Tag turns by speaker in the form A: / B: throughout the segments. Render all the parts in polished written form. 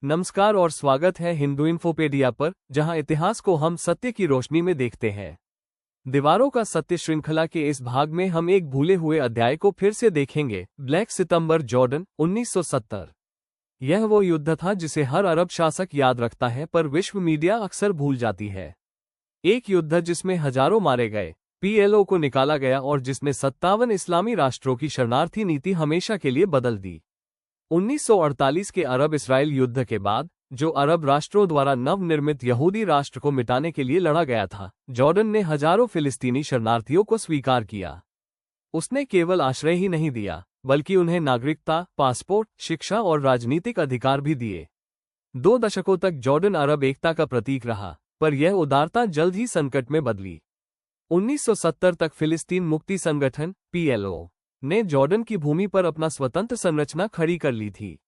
A: नमस्कार और स्वागत है हिंदू इन्फोपेडिया पर, जहां इतिहास को हम सत्य की रोशनी में देखते हैं। दीवारों का सत्य श्रृंखला के इस भाग में हम एक भूले हुए अध्याय को फिर से देखेंगे। ब्लैक सितंबर जॉर्डन 1970। यह वो युद्ध था जिसे हर अरब शासक याद रखता है, पर विश्व मीडिया अक्सर भूल जाती है। एक युद्ध जिसमें हजारों मारे गए, पीएलओ को निकाला गया और जिसने 57 इस्लामी राष्ट्रों की शरणार्थी नीति हमेशा के लिए बदल दी। 1948 के अरब-इसराइल युद्ध के बाद, जो अरब राष्ट्रों द्वारा नवनिर्मित यहूदी राष्ट्र को मिटाने के लिए लड़ा गया था, जॉर्डन ने हजारों फिलिस्तीनी शरणार्थियों को स्वीकार किया। उसने केवल आश्रय ही नहीं दिया, बल्कि उन्हें नागरिकता, पासपोर्ट, शिक्षा और राजनीतिक अधिकार भी दिए। 2 दशकों तक जॉर्डन अरब एकता का प्रतीक रहा, पर यह उदारता जल्द ही संकट में बदली। 1970 तक फिलिस्तीन मुक्ति संगठन (पीएलओ) ने जॉर्डन की भूमि पर अपना स्वतंत्र संरचना खड़ी कर ली थी।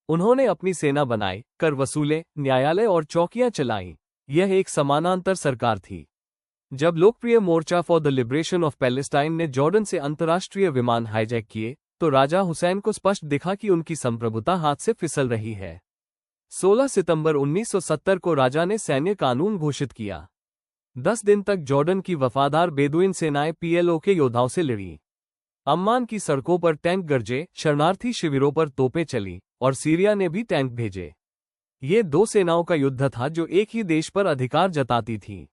A: उन्होंने अपनी सेना बनाई, कर वसूले, न्यायालय और चौकियां चलाईं। यह एक समानांतर सरकार थी। जब लोकप्रिय मोर्चा for the liberation of Palestine ने जॉर्डन से अंतर्राष्ट्रीय विमान हाईजैक किए, तो राजा हुसैन को स्पष्ट दिखा कि उनकी संप्रभुता हाथ से फिसल रही है। 16 सितंबर 1970 को राजा ने सैन्य कानून घोषित किया। 10 दिन तक जॉर्डन की वफादार बेदुइन सेनाएं पीएलओ के योद्धाओं से लड़ीं। अम्मान की सड़कों पर टैंक गरजे, शरणार्थी शिविरों पर तोपें चली, और सीरिया ने भी टैंक भेजे। ये 2 सेनाओं का युद्ध था जो एक ही देश पर अधिकार जताती थी।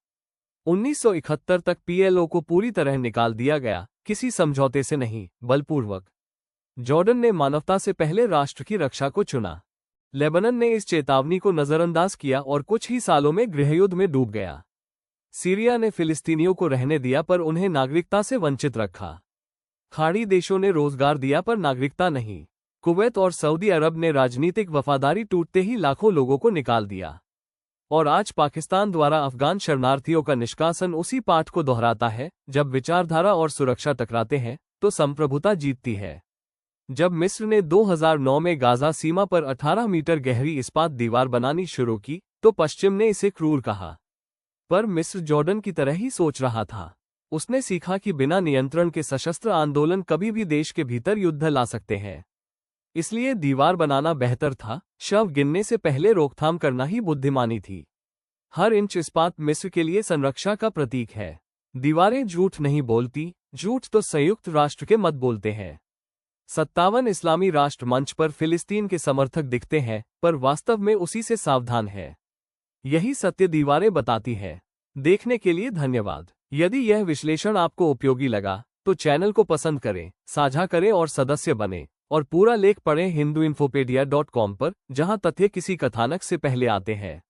A: 1971 तक पीएलओ को पूरी तरह निकाल दिया गया, किसी समझौते से नहीं, बलपूर्वक। जॉर्डन ने मानवता से पहले राष्ट्र की रक्षा को चुना। लेबनान ने इस चेतावनी को नजरअंदाज किया और कुछ ही सालों में गृहयुद्ध में डूब गया। सीरिया ने फिलिस्तीनियों को रहने दिया पर उन्हें नागरिकता से वंचित रखा। खाड़ी देशों ने रोजगार दिया पर नागरिकता नहीं। कुवैत और सऊदी अरब ने राजनीतिक वफादारी टूटते ही लाखों लोगों को निकाल दिया। और आज पाकिस्तान द्वारा अफगान शरणार्थियों का निष्कासन उसी पाठ को दोहराता है। जब विचारधारा और सुरक्षा टकराते हैं, तो संप्रभुता जीतती है। जब मिस्र ने 2009 में गाजा सीमा पर 18 मीटर गहरी इस्पात दीवार बनानी शुरू की, तो पश्चिम ने इसे क्रूर कहा। पर मिस्र जॉर्डन की तरह ही सोच रहा था। उसने सीखा कि बिना नियंत्रण के सशस्त्र आंदोलन कभी भी देश के भीतर युद्ध ला सकते हैं। इसलिए दीवार बनाना बेहतर था, शव गिनने से पहले रोकथाम करना ही बुद्धिमानी थी। हर इंच इस्पात मिस्र के लिए संरक्षा का प्रतीक है। दीवारें झूठ नहीं बोलती, झूठ तो संयुक्त राष्ट्र के मत बोलते हैं। 57 इस्लामी राष्ट्र मंच पर फिलिस्तीन के समर्थक दिखते हैं, पर वास्तव में उसी से सावधान है। यही सत्य दीवारें बताती है। देखने के लिए धन्यवाद। यदि यह विश्लेषण आपको उपयोगी लगा, तो चैनल को पसंद करें, साझा करें और सदस्य बनें। और पूरा लेख पढ़ें hinduinfopedia.com पर, जहां तथ्य किसी कथानक से पहले आते हैं।